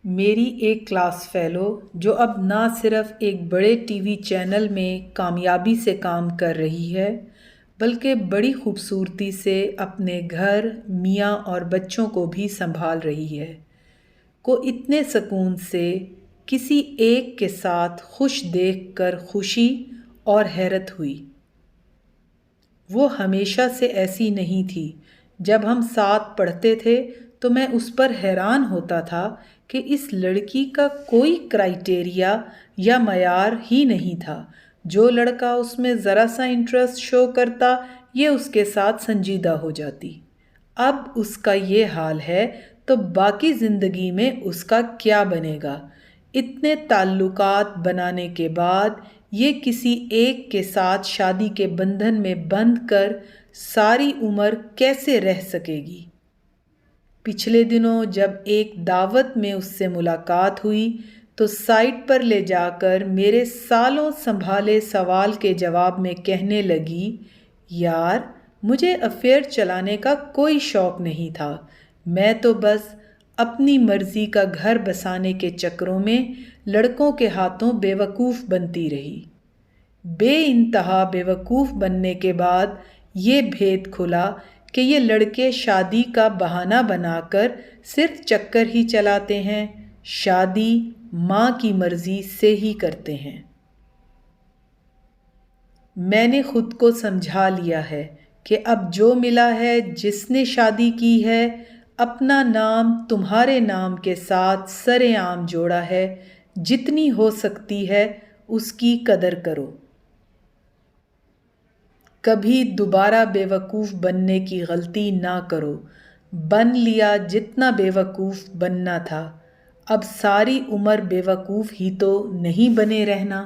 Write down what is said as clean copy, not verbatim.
میری ایک class fellow جو اب نہ صرف ایک بڑے ٹی وی چینل میں کامیابی سے کام کر رہی ہے بلکہ بڑی خوبصورتی سے اپنے گھر، میاں اور بچوں کو بھی سنبھال رہی ہے، کو اتنے سکون سے کسی ایک کے ساتھ خوش دیکھ کر خوشی اور حیرت ہوئی۔ وہ ہمیشہ سے ایسی نہیں تھی۔ جب ہم ساتھ پڑھتے تھے تو میں اس پر حیران ہوتا تھا کہ اس لڑکی کا کوئی کرائیٹیریا یا معیار ہی نہیں تھا۔ جو لڑکا اس میں ذرا سا انٹرسٹ شو کرتا یہ اس کے ساتھ سنجیدہ ہو جاتی۔ اب اس کا یہ حال ہے تو باقی زندگی میں اس کا کیا بنے گا؟ اتنے تعلقات بنانے کے بعد یہ کسی ایک کے ساتھ شادی کے بندھن میں بندھ کر ساری عمر کیسے رہ سکے گی؟ پچھلے دنوں جب ایک دعوت میں اس سے ملاقات ہوئی تو سائٹ پر لے جا کر میرے سالوں سنبھالے سوال کے جواب میں کہنے لگی، یار مجھے افیئر چلانے کا کوئی شوق نہیں تھا، میں تو بس اپنی مرضی کا گھر بسانے کے چکروں میں لڑکوں کے ہاتھوں بے وقوف بنتی رہی۔ بے انتہا بے وقوف بننے کے بعد یہ بھید کھلا کہ یہ لڑکے شادی کا بہانہ بنا کر صرف چکر ہی چلاتے ہیں، شادی ماں کی مرضی سے ہی کرتے ہیں۔ میں نے خود کو سمجھا لیا ہے کہ اب جو ملا ہے، جس نے شادی کی ہے، اپنا نام تمہارے نام کے ساتھ سرے عام جوڑا ہے، جتنی ہو سکتی ہے اس کی قدر کرو۔ کبھی دوبارہ بے وقوف بننے کی غلطی نہ کرو۔ بن لیا جتنا بے وقوف بننا تھا، اب ساری عمر بے وقوف ہی تو نہیں بنے رہنا۔